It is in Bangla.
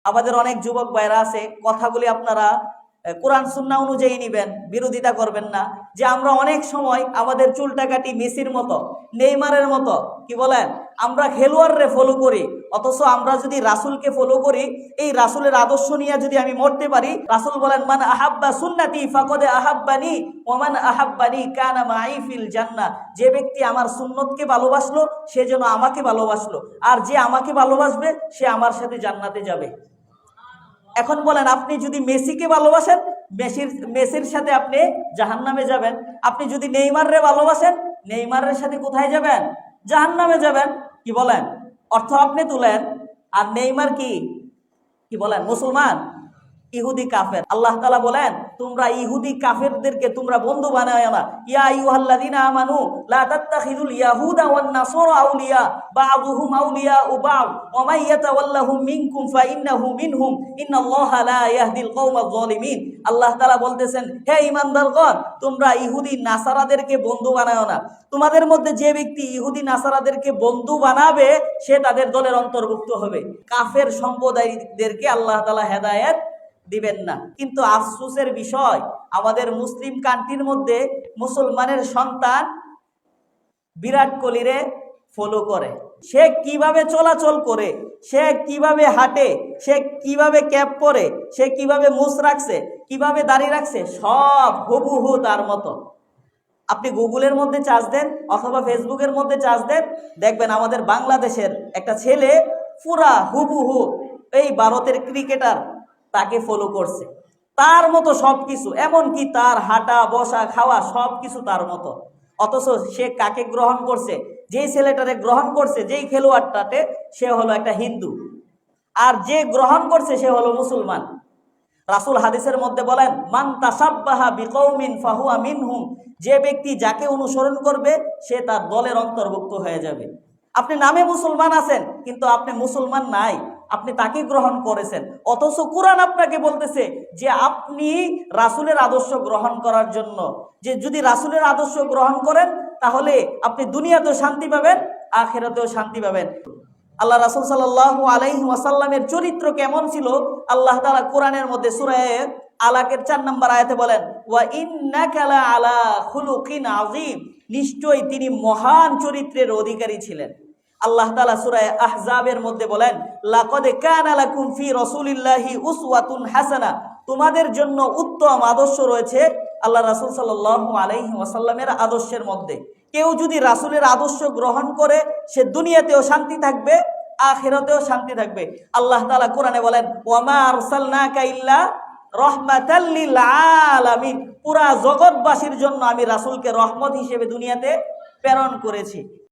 আমাদের অনেক যুবক ভাইরা আছে, কথাগুলি আপনারা কোরআন সুন্নাহ অনুযায়ী নিবেন, বিরোধিতা করবেন না। যে আমরা অনেক সময় আমাদের চুলটা কাটি মেসির মতো, নেইমারের মতো, কি বলেন, আমরা খেলোয়াড়রে ফলো করি। অথচ আমরা যদি রাসূলকে ফলো করি, এই রাসূলের আদর্শ নিয়ে যদি আমি মরতে পারি, রাসূল বলেন মান আহাব্বা সুন্নতি ফাকাদ আহাব্বানি ওয়া মান আহাব্বানি কানা মাই ফিল জান্নাহ। যে ব্যক্তি আমার সুন্নতকে ভালোবাসলো সে যেন আমাকে ভালোবাসলো, আর যে আমাকে ভালোবাসবে সে আমার সাথে জান্নাতে যাবে। এখন বলেন, আপনি যদি মেসিকে ভালোবাসেন, মেসির সাথে আপনি জাহান্নামে যাবেন। আপনি যদি নেইমাররে ভালোবাসেন, নেইমারের সাথে কোথায় যাবেন? জাহান্নামে যাবেন। কি বলেন? অর্থ আপনি তুলেন। আর নেইমার কি বলেন? মুসলমান, ইহুদি কাফের। আল্লাহ তাআলা বলেন তোমরা ইহুদি কাফেরদেরকে তোমরা বন্ধু বানায় না। ইয়া আইয়ুহাল্লাযীনা আমানু লা তাত্তাখিযুল ইয়াহুদা ওয়ান নাসারা আউলিয়া বা'দুহুম আউলিয়াউ বা'দ ওয়া মান ইয়াতাওয়াল্লাহুম মিনকুম ফাইন্নাহু মিনহুম ইন্নাল্লাহা লা ইয়াহদিল কওমায যালিমিন। আল্লাহ তাআলা বলতেছেন, হে ঈমানদারগণ, তোমরা ইহুদি নাসারাদেরকে বন্ধু বানায় না। তোমাদের মধ্যে যে ব্যক্তি ইহুদি নাসারাদেরকে বন্ধু বানাবে সে তাদের দলের অন্তর্ভুক্ত হবে। কাফের সম্প্রদায়দেরকে আল্লাহ তাআলা হেদায়েত দিবেন না। কিন্তু আফসোসের বিষয়, আমাদের মুসলিম কান্ট্রির মধ্যে মুসলমানের সন্তান বিরাট কোহলিরে ফলো করে। সে কিভাবে চলাচল করে, সে কিভাবে হাঁটে, সে কিভাবে ক্যাপ পরে, সে কিভাবে মুছ রাখছে, কিভাবে দাড়ি রাখছে, সব হুবহু তার মতো। আপনি গুগলের মধ্যে চার্জ দেন অথবা ফেসবুকের মধ্যে চার্জ দেন, দেখবেন আমাদের বাংলাদেশের একটা ছেলে পুরা হুবহু এই ভারতের ক্রিকেটার তাকে ফলো করছে, তার মতো সবকিছু, এমনকি তার হাঁটা বসা খাওয়া সবকিছু তার মতো। অথচ সে কাকে গ্রহণ করছে? যেই ছেলেটারে গ্রহণ করছে, যেই খেলোয়াড়টাতে, সে হলো একটা হিন্দু, আর যে গ্রহণ করছে সে হলো মুসলমান। রাসূল হাদিসের মধ্যে বলেন মান তাসাব্বাহা বিকৌমিন ফাহুয়া মিনহুম। যে ব্যক্তি যাকে অনুসরণ করবে সে তার দলের অন্তর্ভুক্ত হয়ে যাবে। আপনি নামে মুসলমান আছেন কিন্তু আপনি মুসলমান নাই, আপনি তাকে গ্রহণ করেছেন। অথচ কোরআন আপনাকে বলতেছে যে আপনি রাসূলের আদর্শ গ্রহণ করার জন্য, যে যদি রাসূলের আদর্শ গ্রহণ করেন তাহলে আপনি দুনিয়াতেও শান্তি পাবেন, আখিরাতেও শান্তি পাবেন। আল্লাহ রাসূল সাল্লাল্লাহু আলাইহি ওয়াসাল্লামের চরিত্র কেমন ছিল আল্লাহ তাআলা কোরআনের মধ্যে সূরা আলাকের 4 নম্বর আয়াতে বলেন ওয়া ইন্নাকা লা আলা খুলুকিন আযীম। নিশ্চয়ই তিনি মহান চরিত্রের অধিকারী ছিলেন। আল্লাহ তাআলা সূরা আহজাবের মধ্যে বলেন লাকাদ কানা লাকুম ফি রাসূলিল্লাহি উসওয়াতুন হাসানাহ। তোমাদের জন্য উত্তম আদর্শ রয়েছে আল্লাহ রাসূল সাল্লাল্লাহু আলাইহি ওয়াসাল্লামের আদর্শের মধ্যে। কেউ যদি রাসূলের আদর্শ গ্রহণ করে সে দুনিয়াতেও শান্তি থাকবে, আখিরাতেও শান্তি থাকবে। আল্লাহ তাআলা কোরআনে বলেন ওয়ামা আরসালনাকা ইল্লা রাহমাতাল লিল আলামিন। পুরা জগৎবাসীর জন্য আমি রাসূলকে রহমত হিসেবে দুনিয়াতে প্রেরণ করেছি।